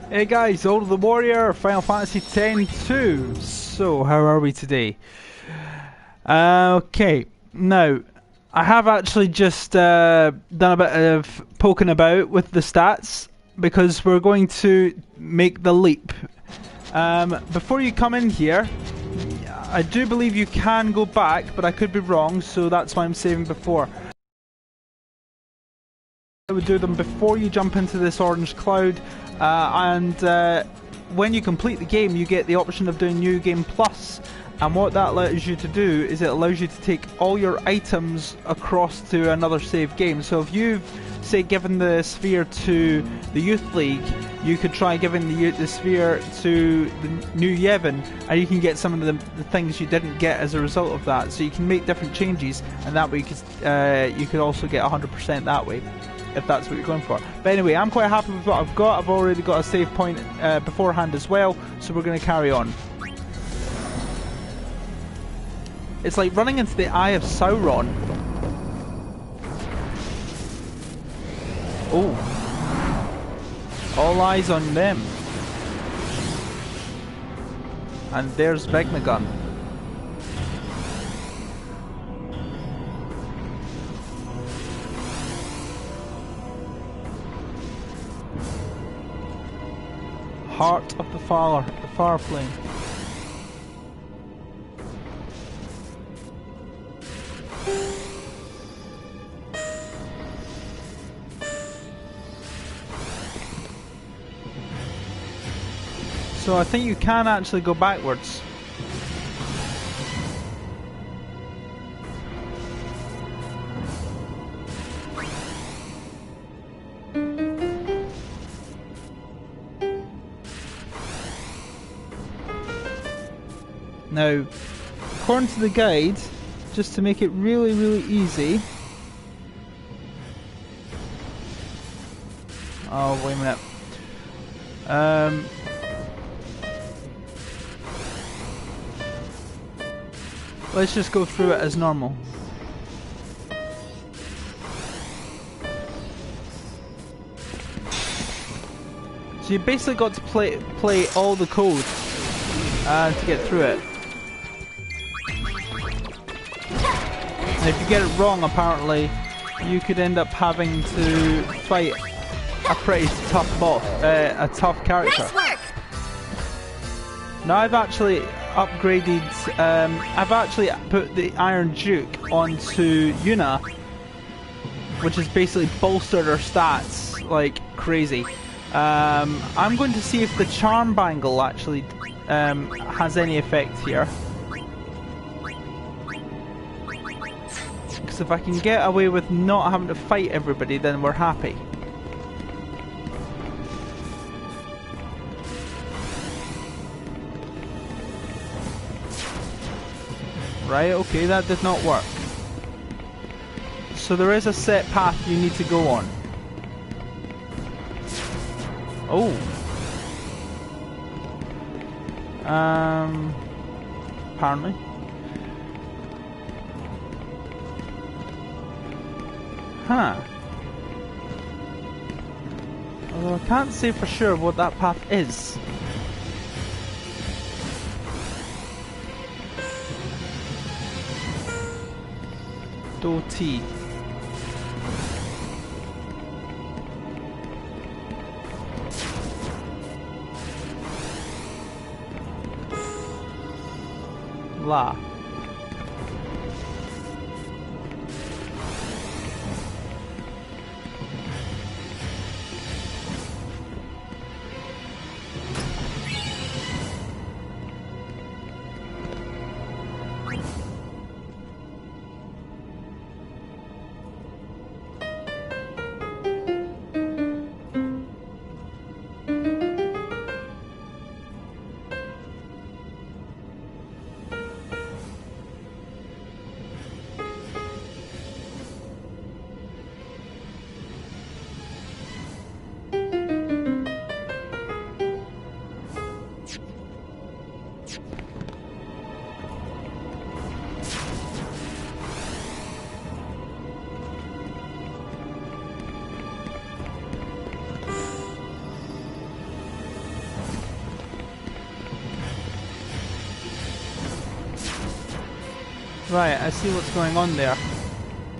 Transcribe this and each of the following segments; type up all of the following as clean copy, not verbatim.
Hey guys, AldoTheWarrior, Final Fantasy X-2. So, how are we today? Okay, now, I have actually just done a bit of poking about with the stats because we're going to make the leap. Before you come in here, I do believe you can go back, but I could be wrong, so that's why I'm saving before. I would do them before you jump into this orange cloud, and when you complete the game you get the option of doing New Game Plus, and what that allows you to do is it allows you to take all your items across to another save game. So if you've, say, given the sphere to the Youth League, you could try giving the sphere to the New Yevon, and you can get some of the things you didn't get as a result of that. So you can make different changes, and that way you could also get 100% that way, if that's what you're going for. But anyway, I'm quite happy with what I've got. I've already got a save point beforehand as well, so we're going to carry on. It's like running into the Eye of Sauron. Oh. All eyes on them. And there's Vegnagun. Heart of the far flame. So I think you can actually go backwards. Now, according to the guide, just to make it really easy. Oh, wait a minute. Let's just go through it as normal. So you basically got to play all the code to get through it. And if you get it wrong, apparently, you could end up having to fight a pretty tough boss, a tough character. Nice work. Now I've actually upgraded, I've actually put the Iron Duke onto Yuna, which has basically bolstered her stats like crazy. I'm going to see if the Charm Bangle actually has any effect here. Because if I can get away with not having to fight everybody, then we're happy. Right, okay, that did not work. So there is a set path you need to go on. Oh. Apparently. Huh. Although I can't say for sure what that path is. T. La. Right, I see what's going on there.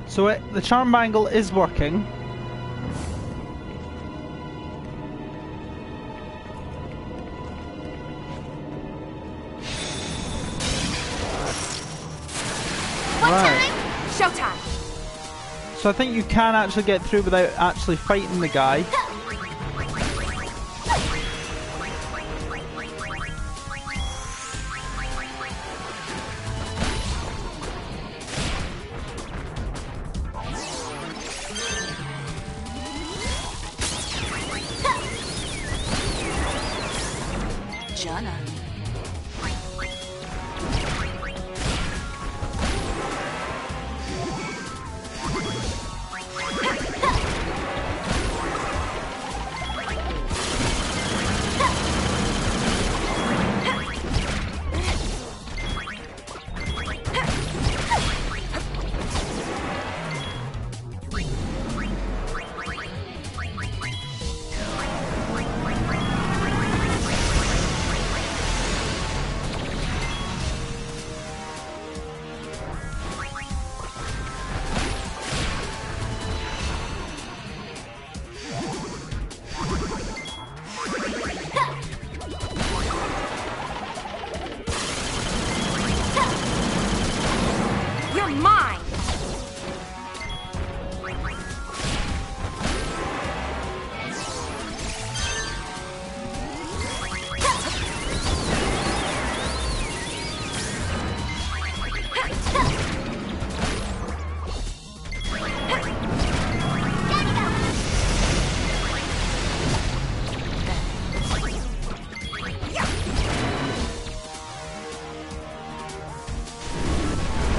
So the charm bangle is working. Right. Showtime. So I think you can actually get through without actually fighting the guy. Jana.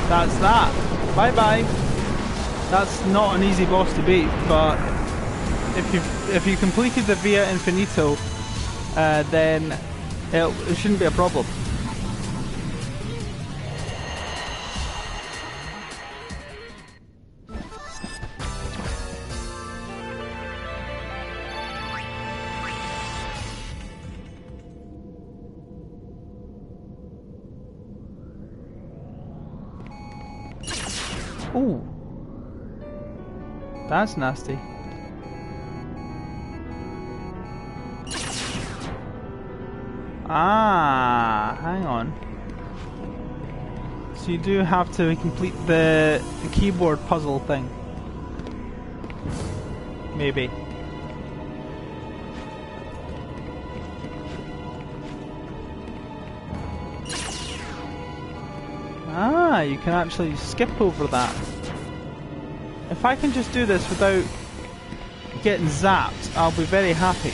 That's that. Bye bye. That's not an easy boss to beat, but if you completed the Via Infinito, then it shouldn't be a problem. Ooh, that's nasty. Ah, hang on. So you do have to complete the keyboard puzzle thing. Maybe. Ah, you can actually skip over that. If I can just do this without getting zapped, I'll be very happy.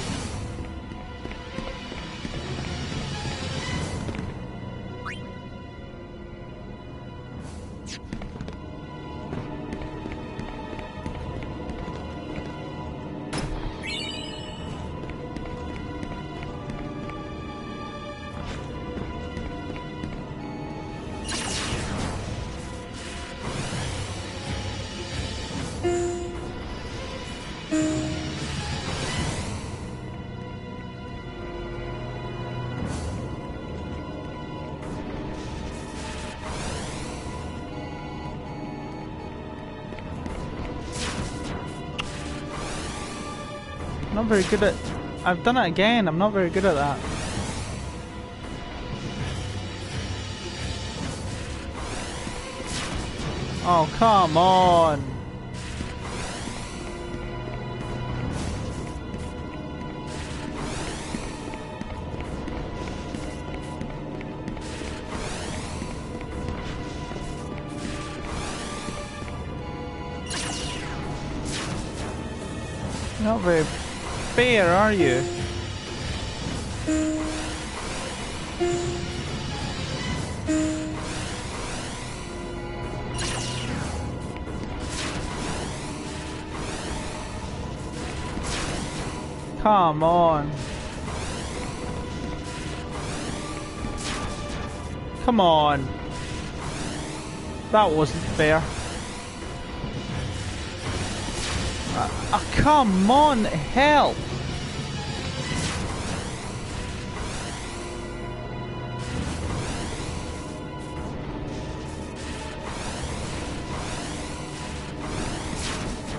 Not very good at... I've done it again, I'm not very good at that. Oh, come on! Not very fair, are you? Come on. Come on. That wasn't fair. Come on, hell!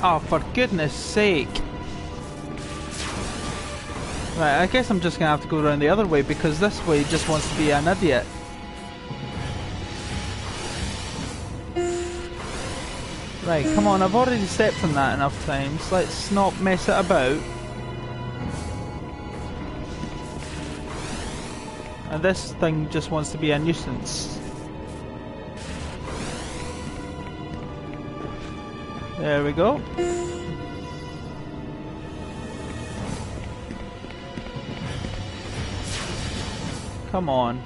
Oh, for goodness sake. Right, I guess I'm just gonna have to go around the other way because this way just wants to be an idiot. Right, come on, I've already stepped on that enough times. Let's not mess it about. And this thing just wants to be a nuisance. There we go. Come on.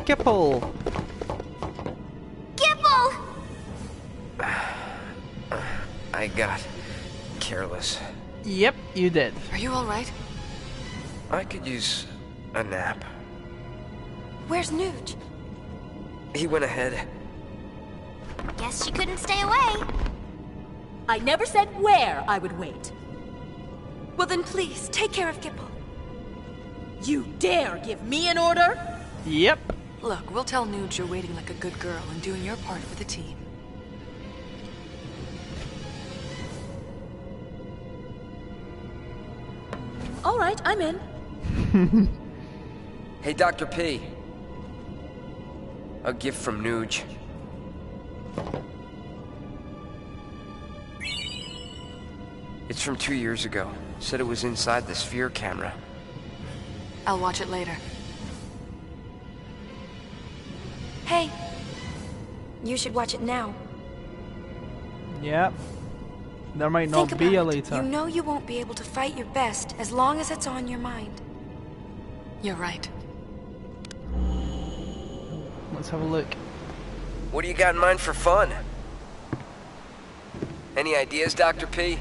Gipple! Gipple! I got careless. Yep, you did. Are you alright? I could use a nap. Where's Nuge? He went ahead. Guess she couldn't stay away. I never said where I would wait. Well then please, take care of Gipple. You dare give me an order? Yep. Look, we'll tell Nuge you're waiting like a good girl and doing your part for the team. All right, I'm in. Hey, Dr. P. A gift from Nuge. It's from 2 years ago. Said it was inside the sphere camera. I'll watch it later. Hey, you should watch it now. Yep. There might not Think be a about it. later. You know you won't be able to fight your best as long as it's on your mind. You're right. Let's have a look. What do you got in mind for fun? Any ideas, Dr. P?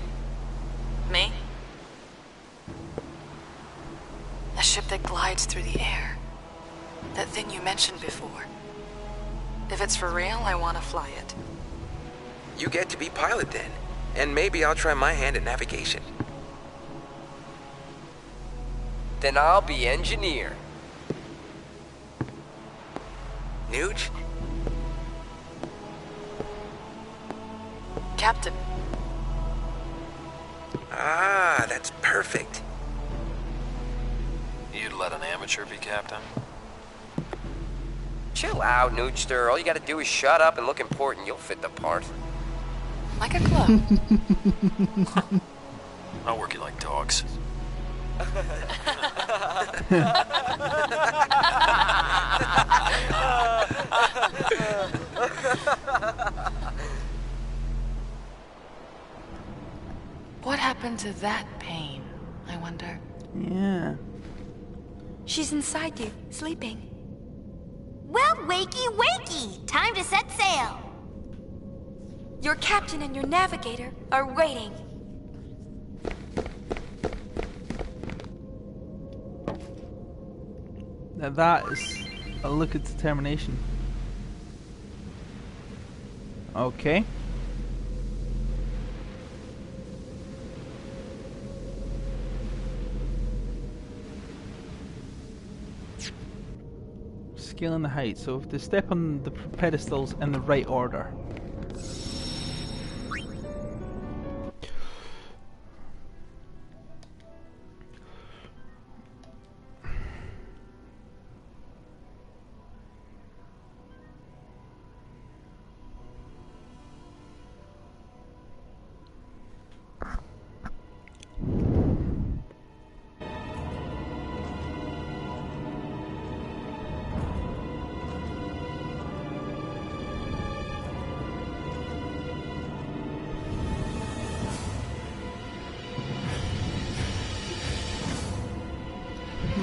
Me? A ship that glides through the air. That thing you mentioned before. If it's for real, I want to fly it. You get to be pilot then, and maybe I'll try my hand at navigation. Then I'll be engineer. Nuge? Captain. Ah, that's perfect. You'd let an amateur be captain? Chill out, Nugester. All you gotta do is shut up and look important. You'll fit the part. Like a glove. I'll work you like dogs. What happened to that pain, I wonder? Yeah. She's inside you, sleeping. Well, wakey, wakey! Time to set sail! Your captain and your navigator are waiting. Now that is a look at determination. Okay. Scaling the height, so if they step on the pedestals in the right order.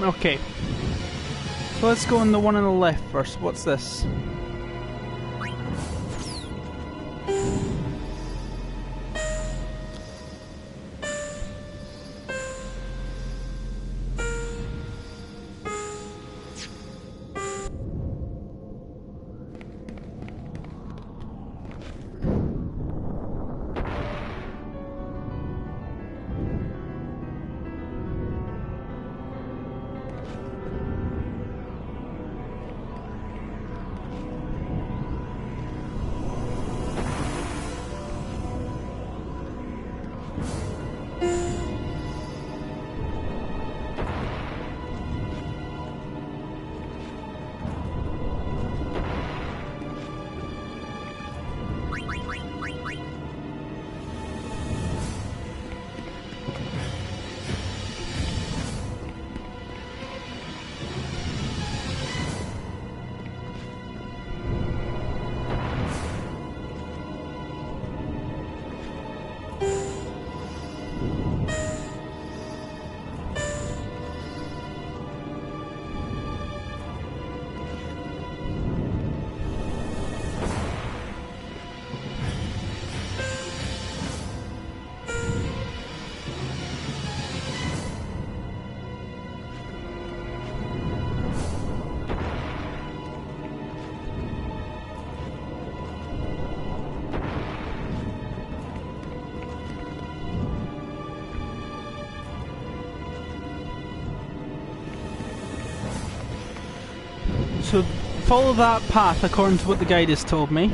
Okay. So let's go on the one on the left first. What's this? So follow that path according to what the guide has told me.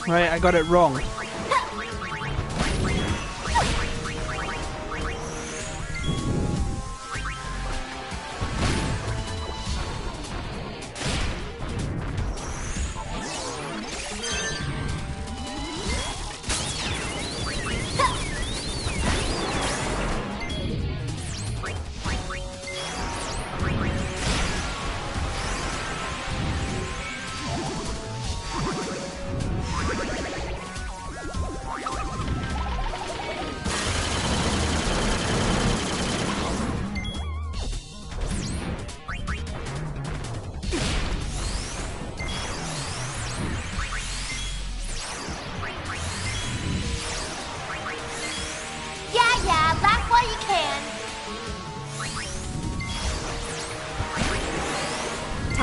Right, I got it wrong.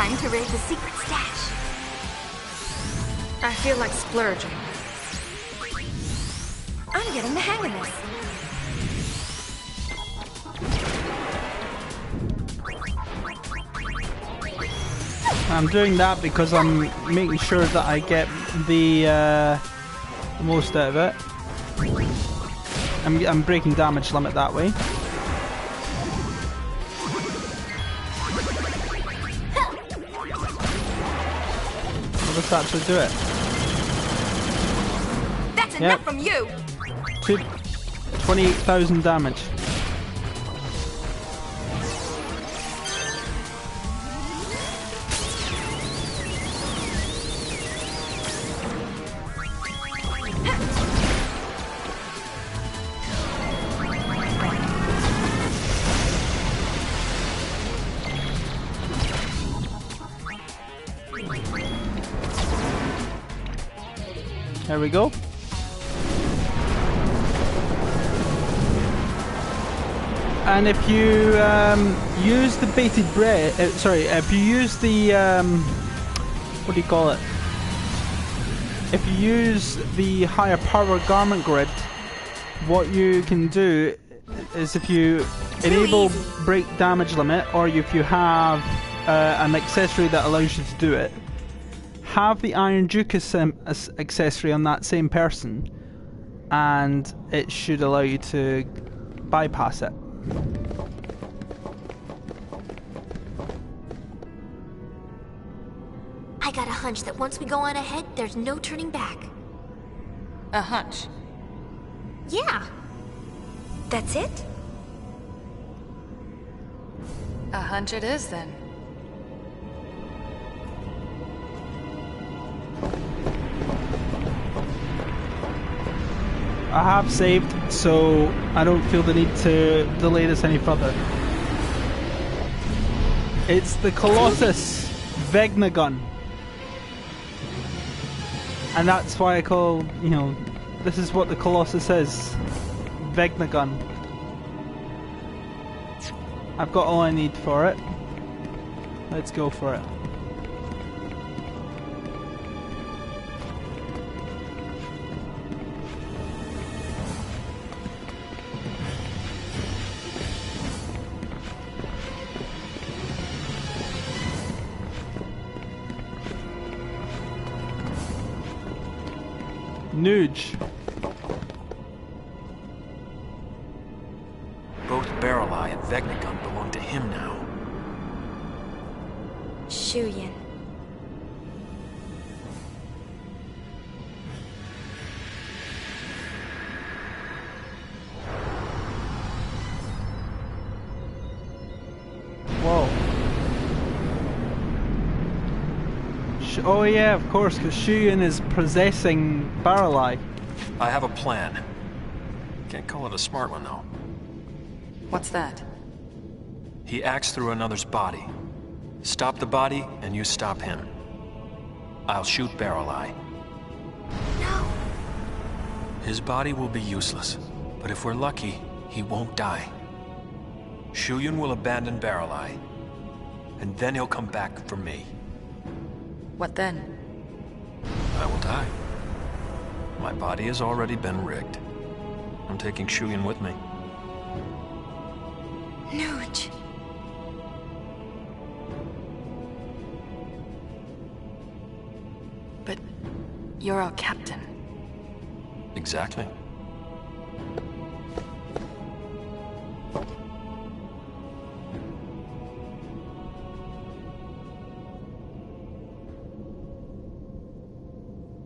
Time to raid the secret stash. I feel like splurging. I'm getting the hang of this. I'm doing that because I'm making sure that I get the most out of it. I'm breaking damage limit that way. Let's actually do it. That's enough from you. 28,000 damage. There we go. And if you use the baited breath, if you use the what do you call it? If you use the higher power garment grid, what you can do is if you enable break damage limit, or if you have an accessory that allows you to do it, have the Iron Duke accessory on that same person, and it should allow you to bypass it. I got a hunch that once we go on ahead, there's no turning back. A hunch. Yeah. That's it? A hunch it is, then. I have saved, so I don't feel the need to delay this any further. It's the Colossus Vegna gun. And that's why I call, you know, this is what the Colossus is. Vegna gun. I've got all I need for it. Let's go for it. Nuge. Both Barrel Eye and Vegnagun belong to him now. Shuyin. Whoa. Oh yeah, of course, because Shuyin is possessing Barrel Eye. I have a plan. Can't call it a smart one, though. What's that? He acts through another's body. Stop the body, and you stop him. I'll shoot Barrel Eye. No. His body will be useless, but if we're lucky, he won't die. Shuyin will abandon Barrel Eye, and then he'll come back for me. What then? I will die. My body has already been rigged. I'm taking Shuyin with me. Nuge. But you're our captain. Exactly.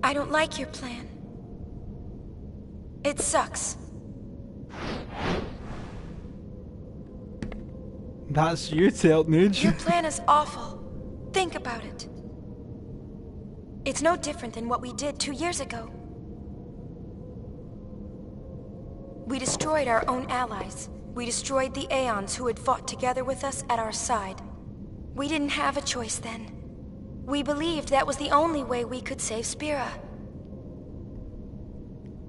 I don't like your plan. It sucks. That's you, Tilt Nuge. Your plan is awful. Think about it. It's no different than what we did 2 years ago. We destroyed our own allies. We destroyed the Aeons who had fought together with us at our side. We didn't have a choice then. We believed that was the only way we could save Spira.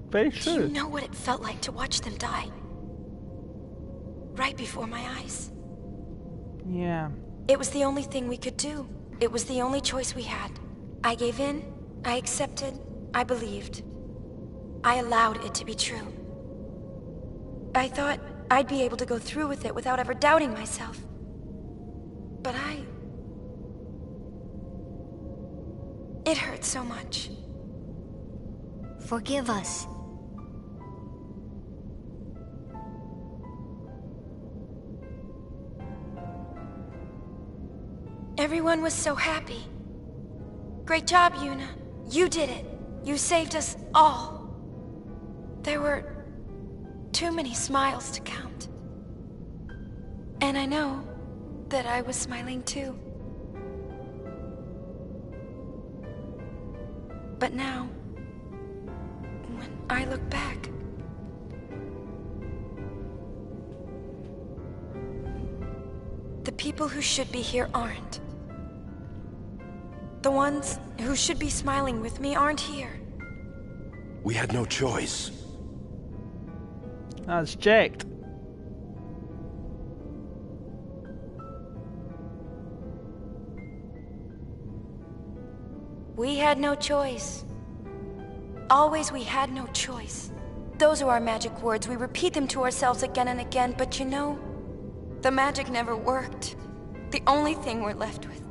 Very Do true. you know what it felt like to watch them die? Right before my eyes. Yeah. It was the only thing we could do. It was the only choice we had. I gave in, I accepted, I believed. I allowed it to be true. I thought I'd be able to go through with it without ever doubting myself. But it hurt so much. Forgive us. Everyone was so happy. Great job, Yuna. You did it. You saved us all. There were too many smiles to count. And I know that I was smiling too. But now, when I look back, the people who should be here aren't. The ones who should be smiling with me aren't here. We had no choice. That's checked. We had no choice. Always we had no choice. Those are our magic words. We repeat them to ourselves again and again, but you know, the magic never worked. The only thing we're left with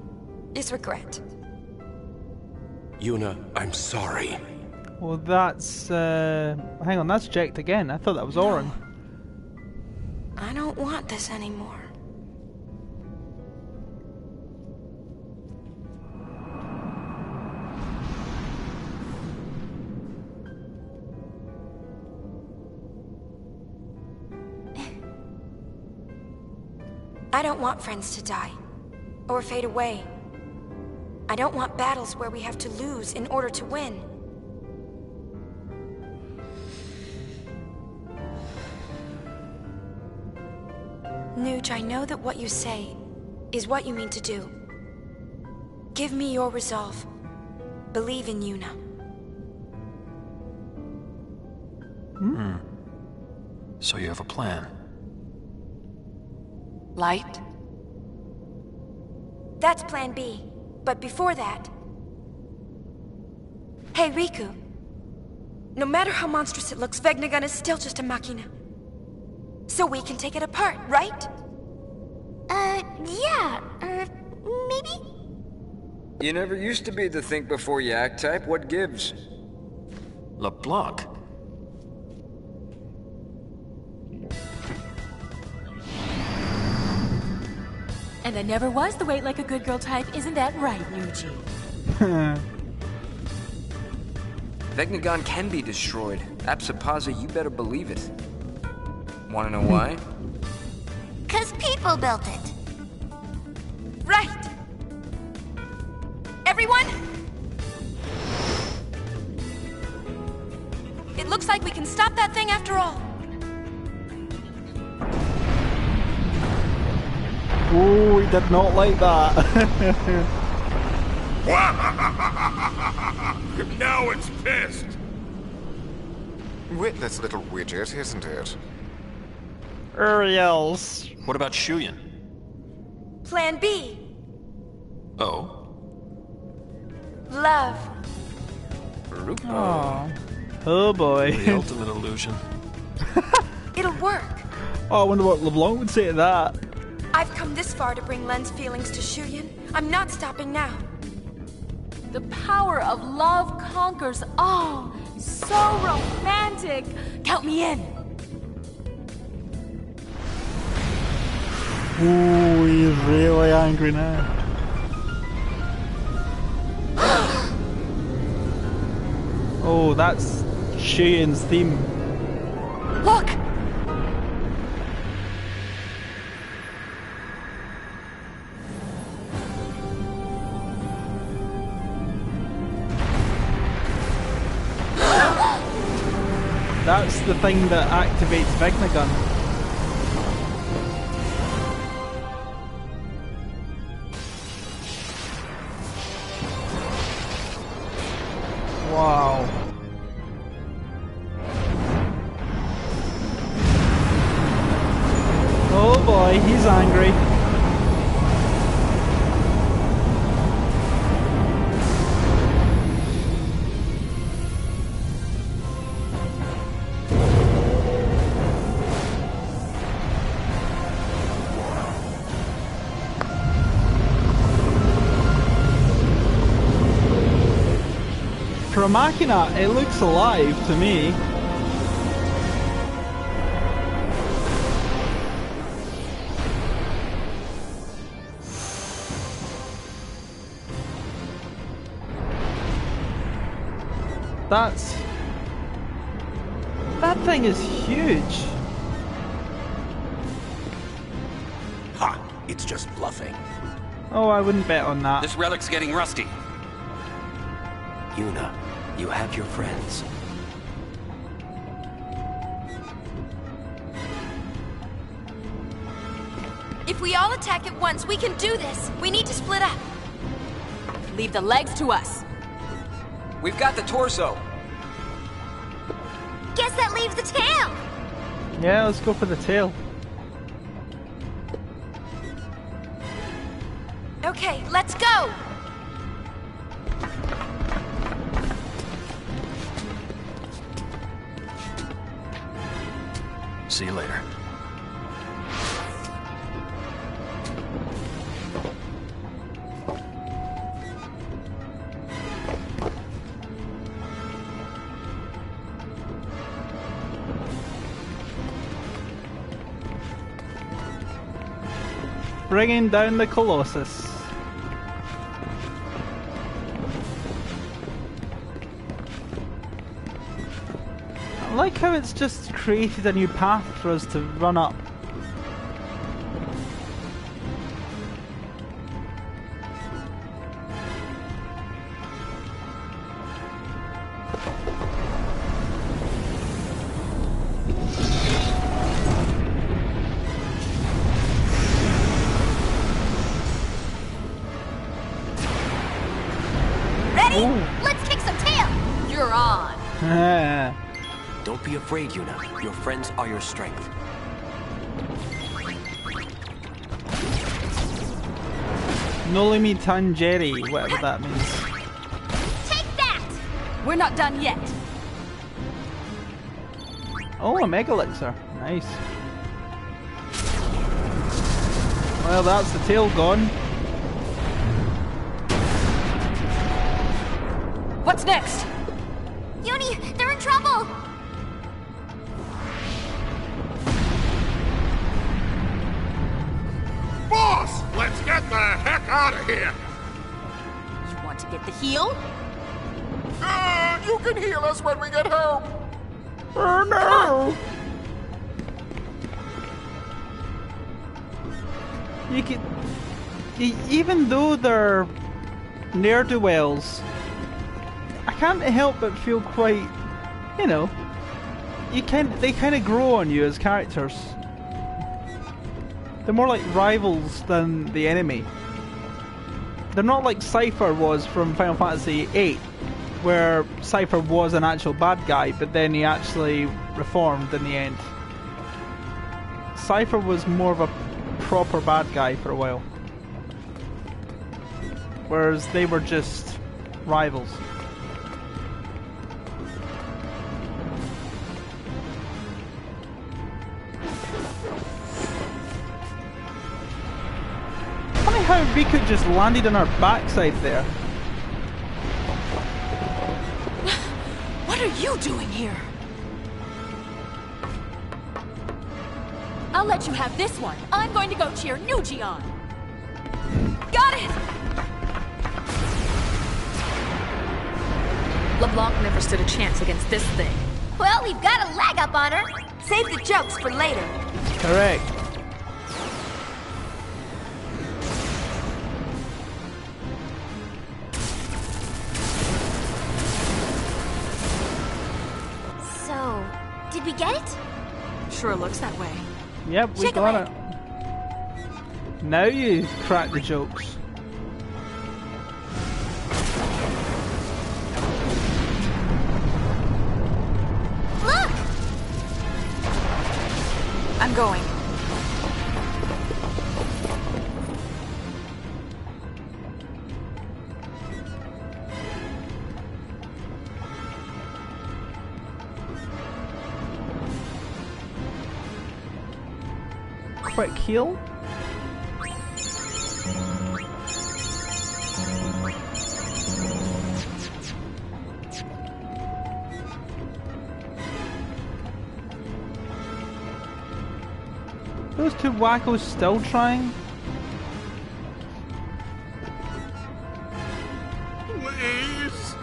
is regret. Yuna, I'm sorry. Well, that's, hang on, that's checked again. I thought that was Orin. I don't want this anymore. I don't want friends to die, or fade away. I don't want battles where we have to lose in order to win. Nuge, I know that what you say is what you mean to do. Give me your resolve. Believe in Yuna. So you have a plan? Light? That's plan B. But before that... Hey, Riku. No matter how monstrous it looks, Vegnagun is still just a machina. So we can take it apart, right? Yeah, maybe? You never used to be the think before you act type. What gives? LeBlanc? And I never was the wait like a good girl type, isn't that right, Nuji? Vegnagon can be destroyed. Apsapazza, you better believe it. Wanna know why? 'Cause people built it. Right! Everyone? It looks like we can stop that thing after all. Oh, he did not like that. Now it's pissed! Witless little widget, isn't it? Uriel's. What about Shuyan? Plan B. Oh? Love. Oh. Oh boy. The ultimate illusion. It'll work. Oh, I wonder what LeBlanc would say to that. I've come this far to bring Len's feelings to Shuyan. I'm not stopping now. The power of love conquers all. So romantic. Count me in. Ooh, he's really angry now. Oh, that's Shane's theme. Look! That's the thing that activates Vegnagun. Wow. Oh boy, he's angry. For a Machina, it looks alive to me. That thing is huge. Ha! It's just bluffing. Oh, I wouldn't bet on that. This relic's getting rusty. Yuna, you have your friends. If we all attack at once, we can do this. We need to split up. Leave the legs to us. We've got the torso. Guess that leaves the tail. Yeah, let's go for the tail. Okay, let's go. See you later. Bringing down the Colossus. I like how it's just created a new path for us to run up. Let's kick some tail! You're on. Don't be afraid, Yuna. Your friends are your strength. Noli me tangere, whatever that means. Take that! We're not done yet. Oh, a Mega Elixir. Nice. Well, that's the tail gone. What's next? Uni, they're in trouble! Boss, let's get the heck out of here! You want to get the heal? You can heal us when we get home. Oh no! You can, even though they're ne'er-do-wells, I can't help but feel quite, you know, they kind of grow on you as characters. They're more like rivals than the enemy. They're not like Cypher was from Final Fantasy VIII, where Cypher was an actual bad guy, but then he actually reformed in the end. Cypher was more of a proper bad guy for a while, whereas they were just rivals. Funny how Riku just landed on our backside there. What are you doing here? I'll let you have this one. I'm going to go cheer Nuji on. Got it! LeBlanc never stood a chance against this thing. Well, we've got a leg up on her. Save the jokes for later. Correct. So, did we get it? Sure looks that way. Yep, we Shake a got leg. it. Now you crack the jokes. Look! I'm going. Quick heal. Those two wackos still trying? Please.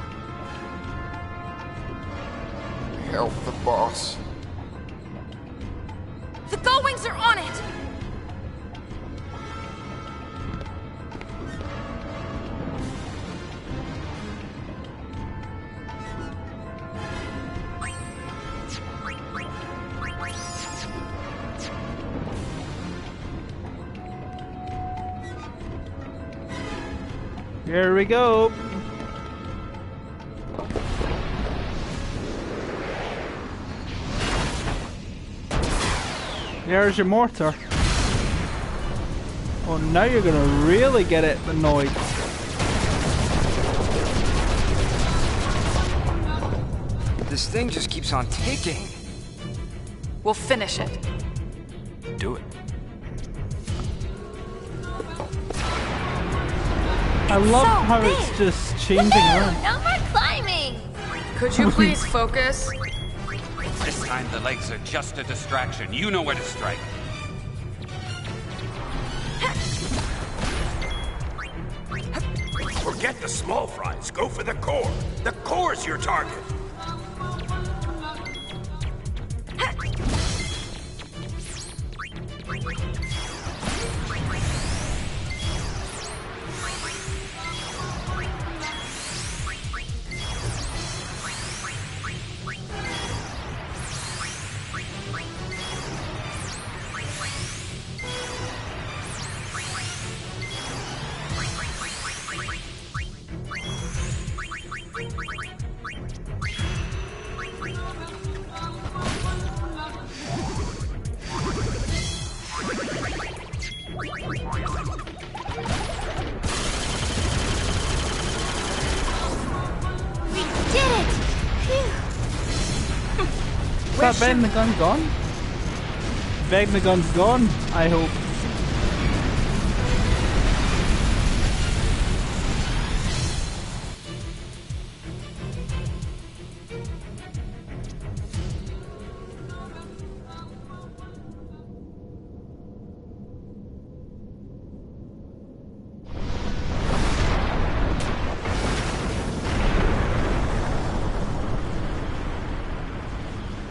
Help the boss. The Gullwings are on it! Here we go. There's your mortar. Oh, now you're gonna really get it annoyed. This thing just keeps on ticking. We'll finish it. Do it. I love how it's just changing around. No more climbing! Could you please focus? This time the legs are just a distraction. You know where to strike. Forget the small fries. Go for the core. The core's your target. Is that Veg the gun gone? Veg the gun's gone, I hope.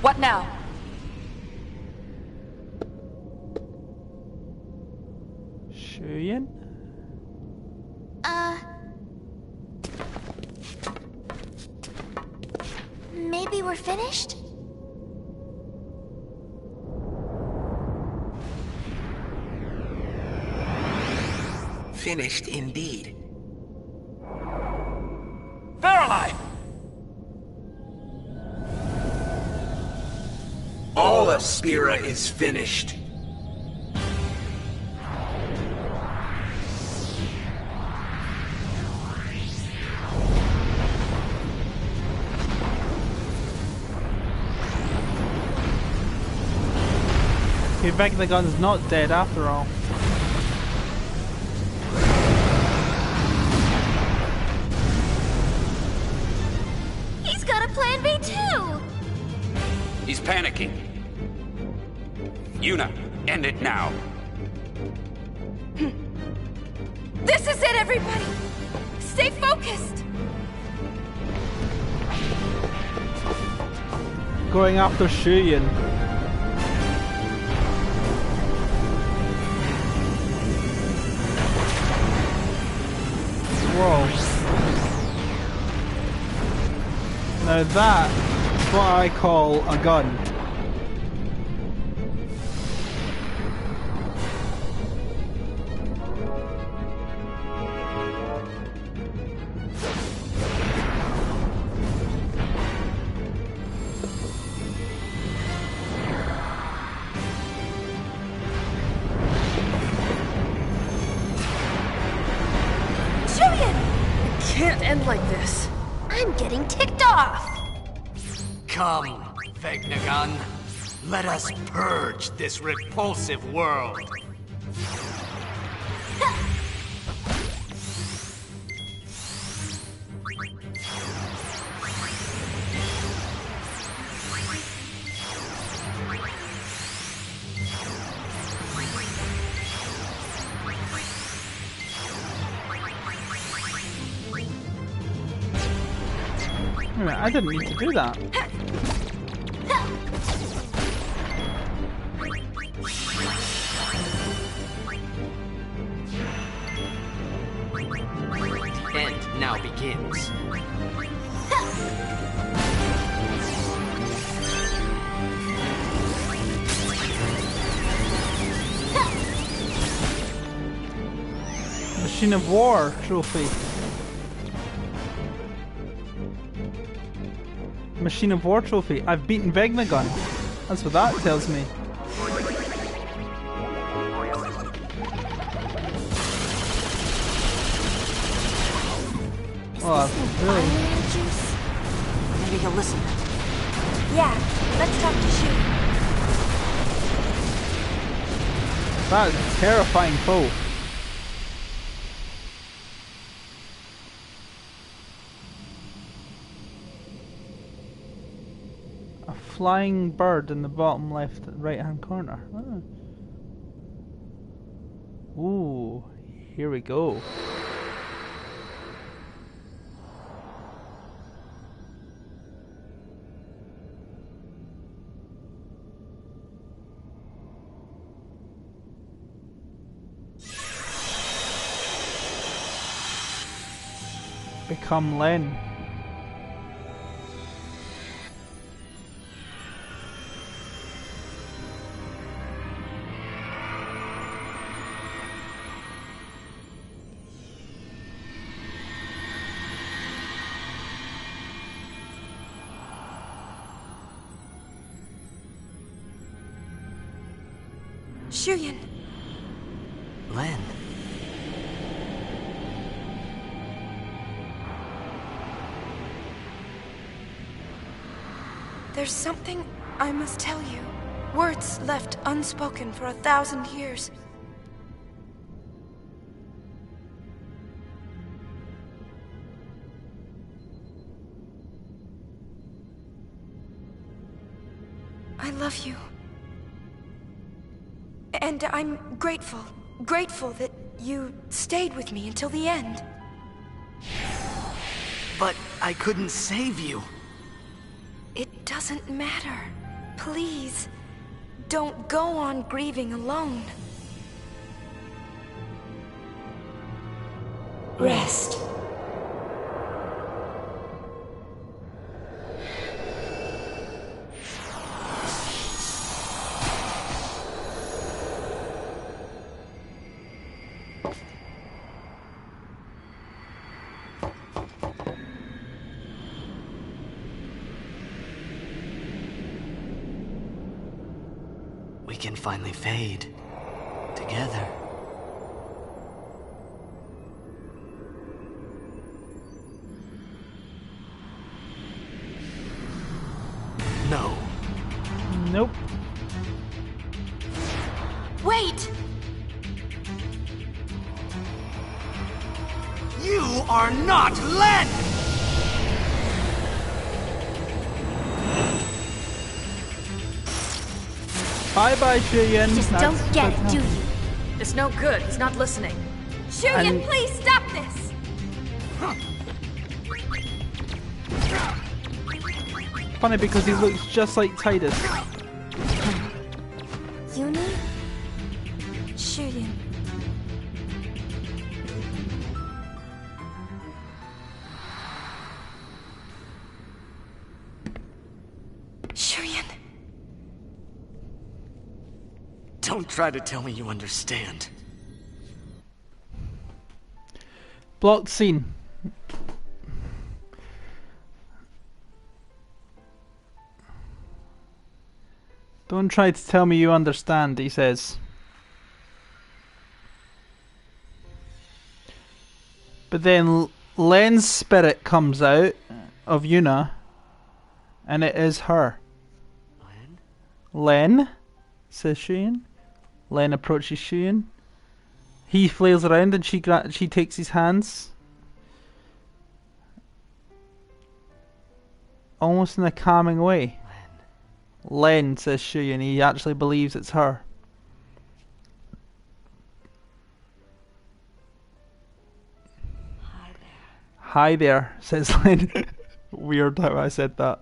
What now? Shuyin? Maybe we're finished? Finished indeed. Verily! All of Spira is finished. Okay, Veg the gun's not dead after all. He's got a plan B too! He's panicking. Yuna, end it now. This is it, everybody! Stay focused! Going after Shuyin. Whoa. Now that's what I call a gun. Can't end like this. I'm getting ticked off! Come, Vegnagun. Let us purge this repulsive world. Wait a minute, I didn't need to do that. The end now begins. Machine of War trophy. Machine of War trophy. I've beaten Vegnagun. That's what that tells me. Oh, really? Maybe he'll listen. Yeah, let's talk to Shu. That is a terrifying foe. A flying bird in the bottom left right hand corner. Oh. Ooh, here we go. Become Len. Shuyan. Len. There's something I must tell you. Words left unspoken for 1,000 years. I love you. And I'm grateful that you stayed with me until the end. But I couldn't save you. It doesn't matter. Please, don't go on grieving alone. Rest. We can finally fade together. No. Nope. Wait! You are not Len! Bye-bye, Shuyan. You just don't get it, do you? It's no good. He's not listening. Shuyan, please stop this! Funny because he looks just like Titus. Uni? Shuyan. Shuyan. Don't try to tell me you understand. Blocked scene. Don't try to tell me you understand, he says. But then Len's spirit comes out of Yuna, and it is her. Len? Says Shuyan. Len approaches Shuyan. He flails around and she takes his hands. Almost in a calming way. Len, says Shuyan. He actually believes it's her. Hi there, says Len. Weird how I said that.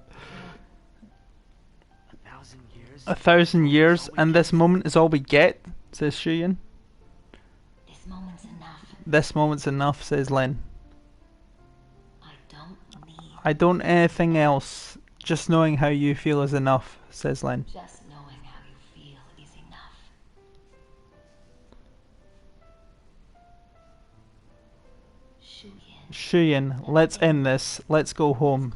1,000 years? 1,000 years, and this moment is all we get, says Shuyin. This moment's enough. This moment's enough, says Len. I don't need anything else. Just knowing how you feel is enough, says Len. Just knowing how you feel is enough. Shuyin, let's end this. Let's go home.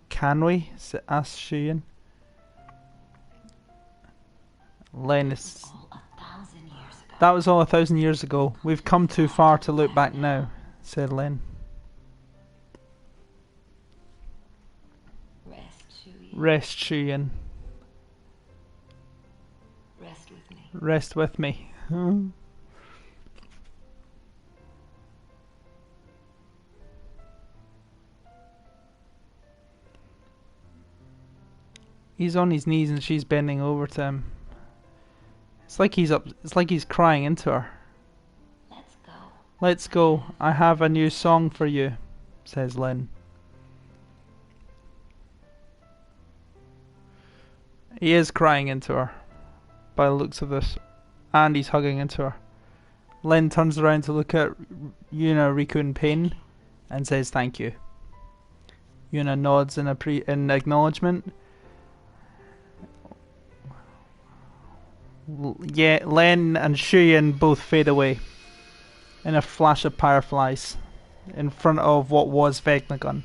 Can we? Asked Shuyin. Len is... That was all 1,000 years ago. We've come too far to look back now, said Len. Rest, Shuyin. Rest with me. Rest with me. He's on his knees and she's bending over to him. It's like he's crying into her. Let's go. Let's go. I have a new song for you, says Len. He is crying into her, by the looks of this, and he's hugging into her. Len turns around to look at Yuna, Riku in pain, and says thank you. Yuna nods in acknowledgement. Yeah, Len and Shuyin both fade away in a flash of fireflies in front of what was Vegnagun.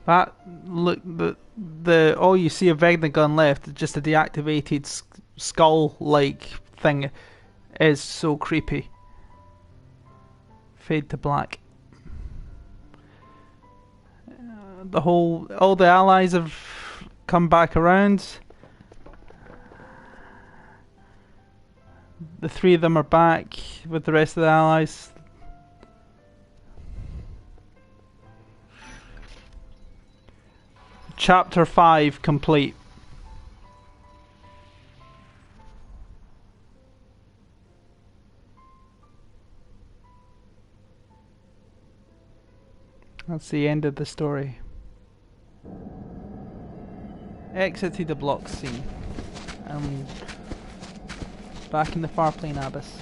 That look, the all you see of Vegnagun left is just a deactivated skull-like thing. Is so creepy. Fade to black. All the allies have come back around. The three of them are back with the rest of the allies. Chapter 5 complete. That's the end of the story. Exit to the block scene. Back in the Farplane Abyss.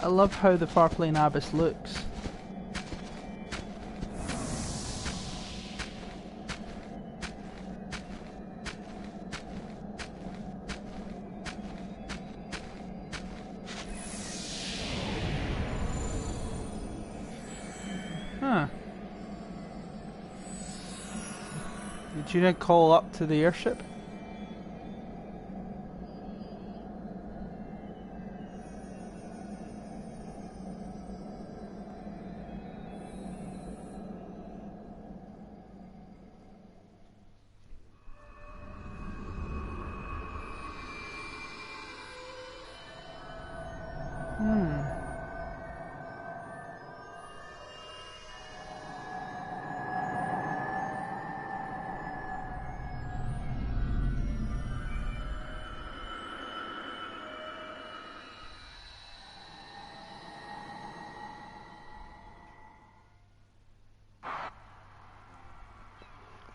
I love how the Farplane Abyss looks. Huh. Did you not call up to the airship?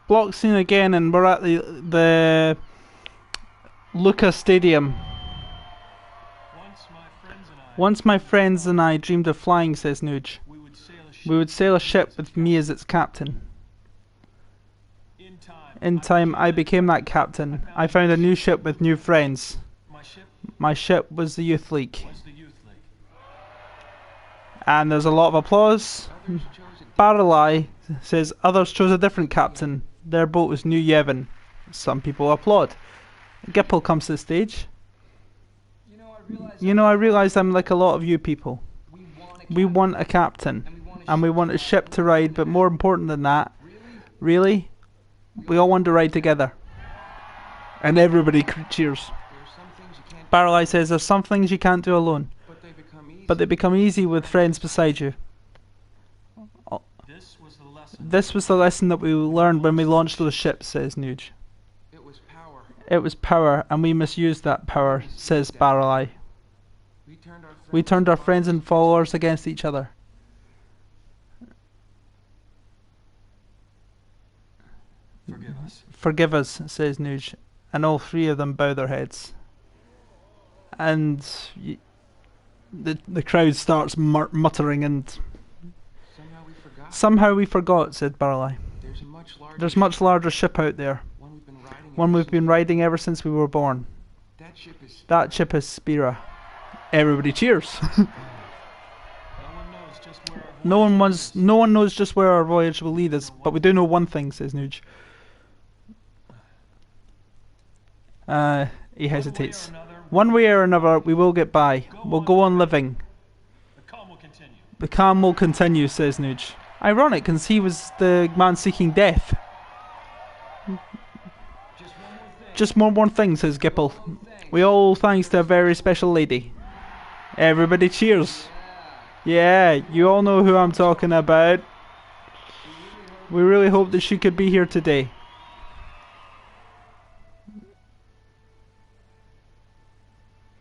Block scene again, and we're at the Luca Stadium. Once my friends and I dreamed of flying, says Nuge. We would sail a ship with me as its captain. In time, I became that captain. I found a new ship with new friends. My ship was the Youth League. And there's a lot of applause. Barrelai says others chose a different captain. Their boat was New Yevon. Some people applaud. Gipple comes to the stage. You know, I realised I'm like a lot of you people. We want a captain. And we want a ship to ride, but more important than that, really, we all want to ride together. And everybody cheers. Barrelai says there's some things you can't do alone. But they become easy with friends beside you. This was the lesson that we learned when we launched those ships, says Nuge. It was power. It was power, and we misused that power, says Baralai. We turned our friends and followers against each other. Forgive us. Forgive us, says Nuge, and all three of them bow their heads. And the crowd starts muttering, and somehow we forgot, said Barley. There's a much larger ship out there. One we've been riding ever since we were born. That ship is Spira. Everybody cheers. No one knows just where our voyage will lead us, but we do know one thing, says Nuge. He hesitates. One way or another, we will get by. We'll go on living. The calm will continue, says Nuge. Ironic, because he was the man seeking death. Just one more thing, says Gipple. We all thanks to a very special lady. Everybody cheers. Yeah, you all know who I'm talking about. We really hope that she could be here today.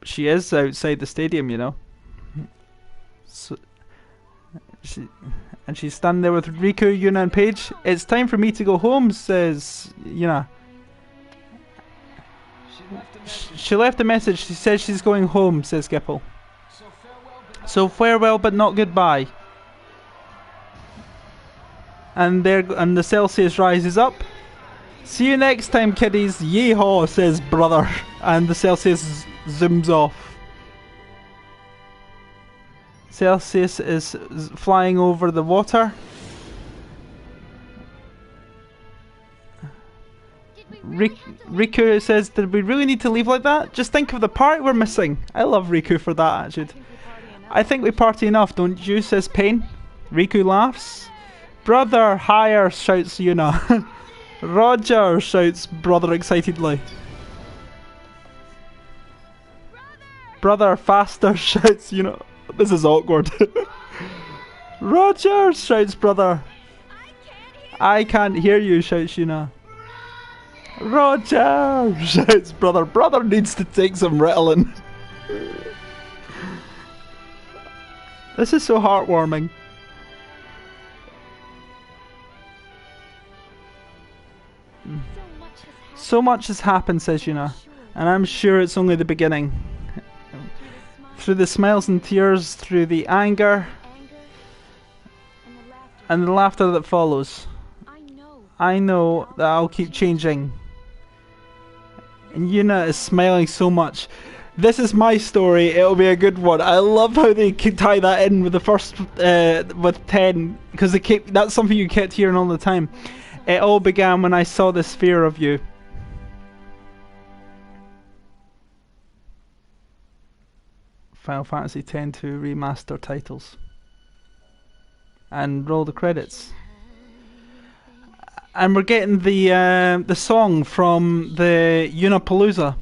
She is outside the stadium, you know. So, she's standing there with Riku, Yuna and Paige. It's time for me to go home, says Yuna. She left a message. She says she's going home, says Gipple. So farewell but not goodbye. And the Celsius rises up. See you next time, kiddies. Yeehaw, says brother. And the Celsius zooms off. Celsius is flying over the water. Riku says, did we really need to leave like that? Just think of the party we're missing. I love Riku for that attitude. I think we party enough, don't you, says Pain. Riku laughs. Brother, higher, shouts Yuna. Roger, shouts brother excitedly. Brother, faster, shouts Yuna. This is awkward. Roger, shouts brother. I can't hear you, shouts Yuna. Roger, shouts brother. Brother needs to take some Ritalin. This is so heartwarming. So much has happened, says Yuna, and I'm sure it's only the beginning. Through the smiles and tears, through the anger, and the laughter that follows, I know that I'll keep changing. And Yuna is smiling so much. This is my story, it'll be a good one. I love how they tie that in with the first, with 10, because that's something you kept hearing all the time. It all began when I saw this fear of you. Final Fantasy X-2 remaster titles. And roll the credits. And we're getting the song from the Unapalooza.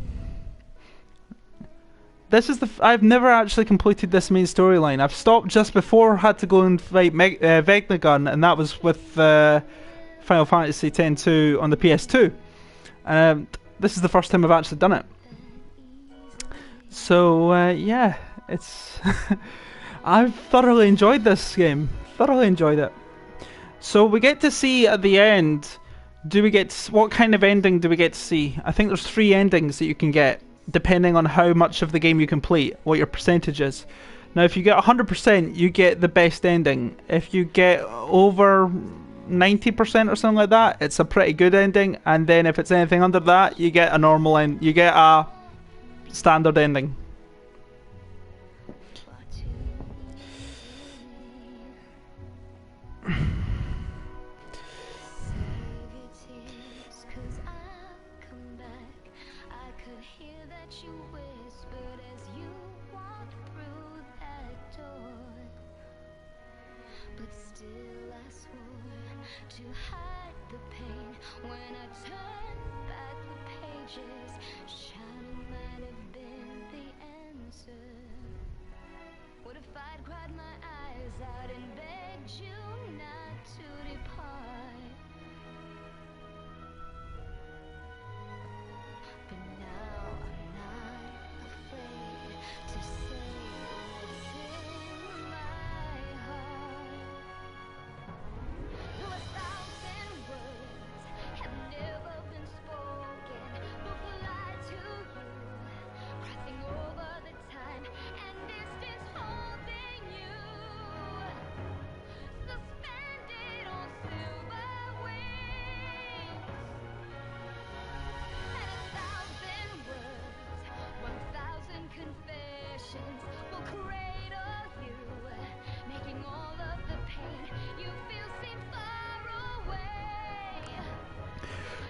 This is I've never actually completed this main storyline. I've stopped just before I had to go and fight Vegnagun, and that was with Final Fantasy X-2 on the PS2. This is the first time I've actually done it. So yeah, it's I've thoroughly enjoyed this game. Thoroughly enjoyed it. So we get to see at the end, what kind of ending do we get to see? I think there's 3 endings that you can get, depending on how much of the game you complete, what your percentage is. Now if you get 100%, you get the best ending. If you get over 90% or something like that, it's a pretty good ending, and then if it's anything under that, you get a normal end. You get a standard ending. What if I'd cried my eyes out and begged you not to depart?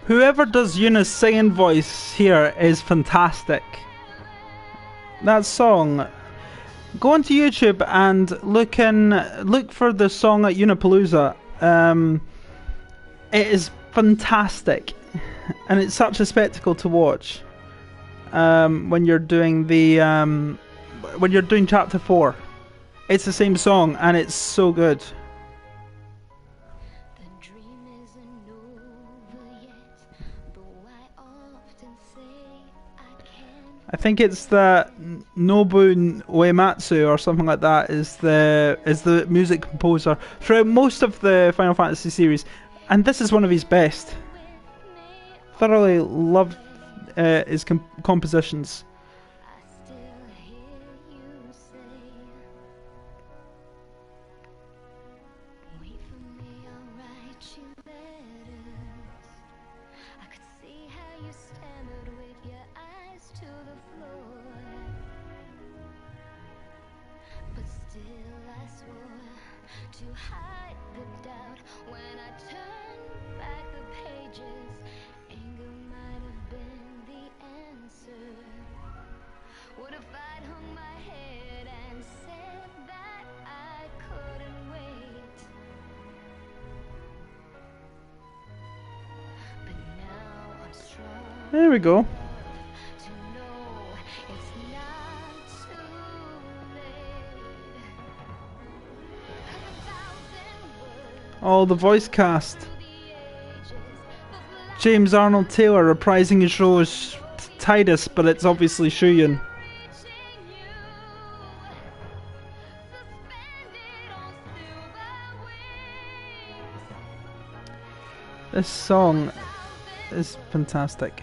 Whoever does Yuna's singing voice here is fantastic. That song, go onto YouTube and look for the song at Unapalooza. It is fantastic, and it's such a spectacle to watch. When you're doing chapter 4, it's the same song, and it's so good. I think it's the Nobu Uematsu or something like that is the music composer throughout most of the Final Fantasy series, and this is one of his best. Thoroughly love his compositions. There we go. Oh, the voice cast. James Arnold Taylor reprising his role as Tidus, but it's obviously Shuyan. This song is fantastic.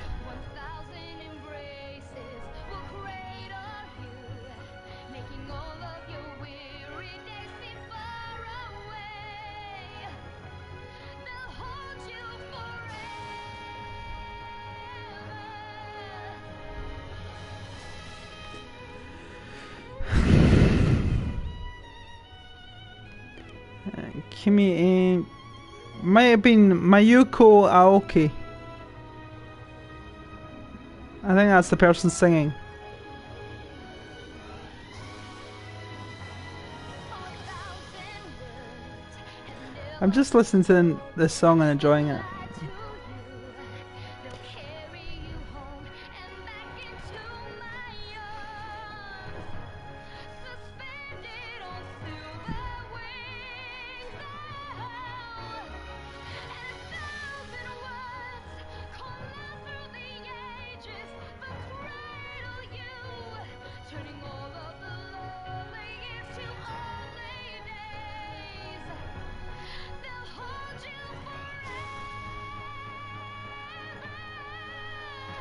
Kimi might have been Mayuko Aoki. I think that's the person singing. I'm just listening to this song and enjoying it.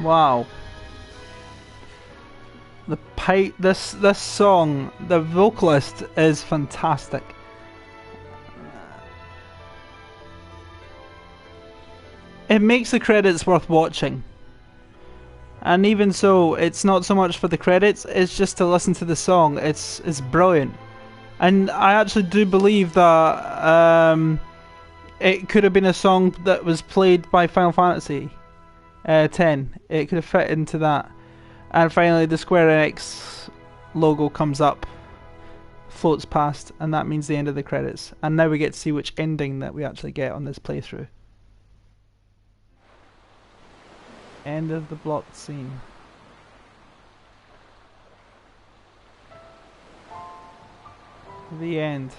Wow. This song, the vocalist is fantastic. It makes the credits worth watching. And even so, it's not so much for the credits, it's just to listen to the song. It's brilliant. And I actually do believe that it could have been a song that was played by Final Fantasy 10. It could have fit into that. And finally the Square Enix logo comes up, floats past, and that means the end of the credits. And now we get to see which ending that we actually get on this playthrough. End of the blocked scene. The end.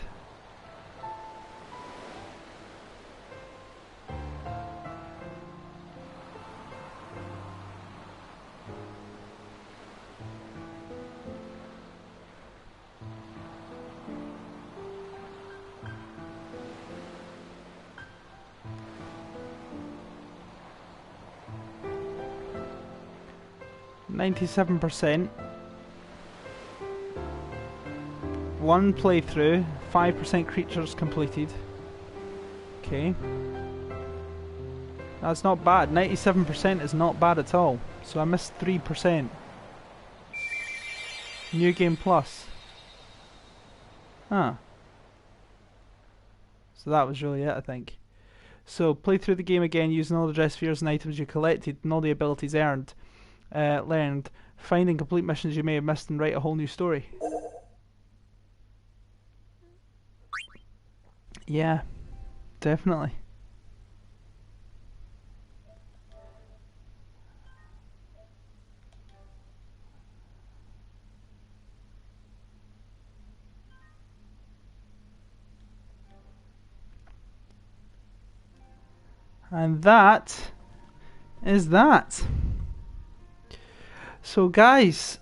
%. One playthrough, 5% creatures completed. Okay. That's not bad. 97% is not bad at all. So I missed 3%. New Game Plus. Huh. So that was really it, I think. So play through the game again using all the dress spheres and items you collected and all the abilities learned. Find and complete missions you may have missed and write a whole new story. Yeah, definitely. And that is that. So guys,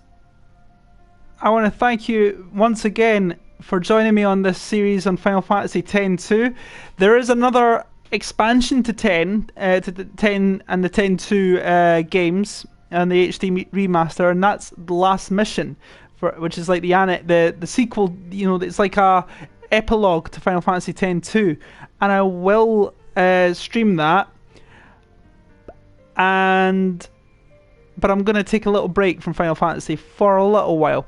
I want to thank you once again for joining me on this series on Final Fantasy X-2. There is another expansion to 10 and the 10-2 games and the HD remaster, and that's the last mission, which is like the sequel. You know, it's like a epilogue to Final Fantasy X-2, and I will stream that. But I'm going to take a little break from Final Fantasy for a little while.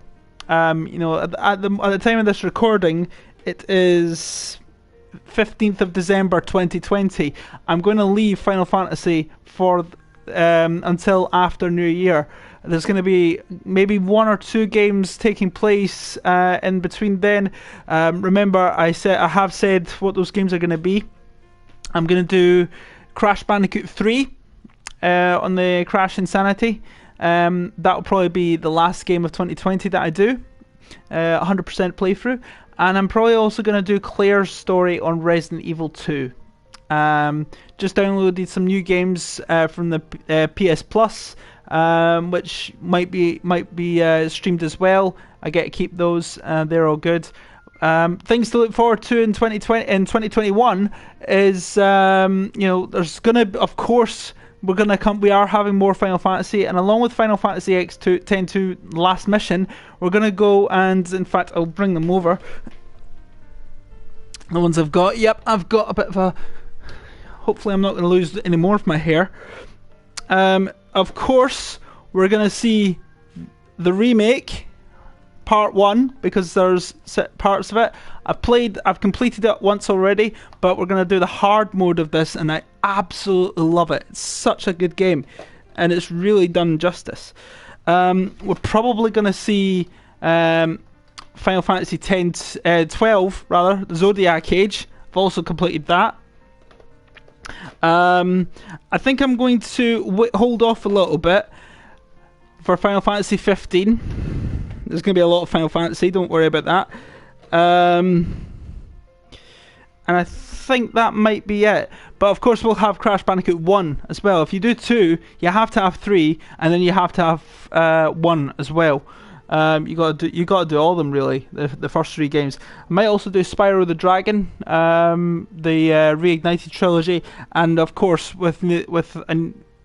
You know, at the time of this recording, it is 15th of December 2020. I'm going to leave Final Fantasy for until after New Year. There's going to be maybe 1 or 2 games taking place in between then. Remember, I have said what those games are going to be. I'm going to do Crash Bandicoot 3 on the Crash Insanity. That'll probably be the last game of 2020 that I do, 100% playthrough. And I'm probably also going to do Claire's story on Resident Evil 2. Just downloaded some new games from the PS Plus, which might be streamed as well. I get to keep those. They're all good. Things to look forward to in 2021 is you know, there's gonna, of course, we are having more Final Fantasy, and along with Final Fantasy X-2 X-2 last mission, we're gonna go and, in fact, I'll bring them over. The ones I've got. Yep, I've got a bit of a. Hopefully, I'm not going to lose any more of my hair. Of course, we're going to see the remake, part 1, because there's parts of it. I've completed it once already, but we're going to do the hard mode of this, and I absolutely love it. It's such a good game, and it's really done justice. We're probably going to see Final Fantasy X-12, rather, the Zodiac Age. I've also completed that. I think I'm going to hold off a little bit for Final Fantasy 15. There's going to be a lot of Final Fantasy, don't worry about that. And I think that might be it. But of course we'll have Crash Bandicoot 1 as well. If you do 2, you have to have 3, and then you have to have 1 as well. You got to do all of them, really, the first 3 games. I might also do Spyro the Dragon, the Reignited trilogy, and of course with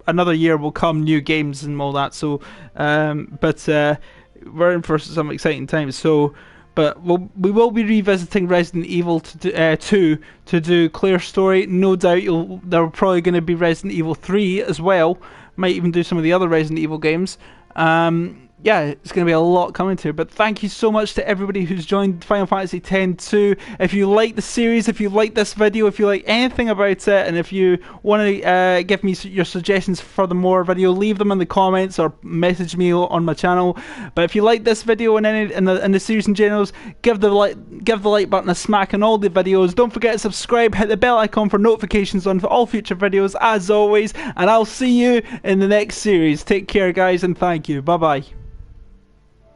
another year will come new games and all that. So, but we're in for some exciting times. So, but we will be revisiting Resident Evil 2 to do Claire's story. No doubt there are probably going to be Resident Evil 3 as well. Might even do some of the other Resident Evil games. Yeah, it's going to be a lot coming to. But thank you so much to everybody who's joined Final Fantasy X-2. If you like the series, if you like this video, if you like anything about it, and if you want to give me your suggestions for the more video, leave them in the comments or message me on my channel. But if you like this video and the series in general, give the like button a smack on all the videos. Don't forget to subscribe, hit the bell icon for notifications on for all future videos, as always. And I'll see you in the next series. Take care, guys, and thank you. Bye bye.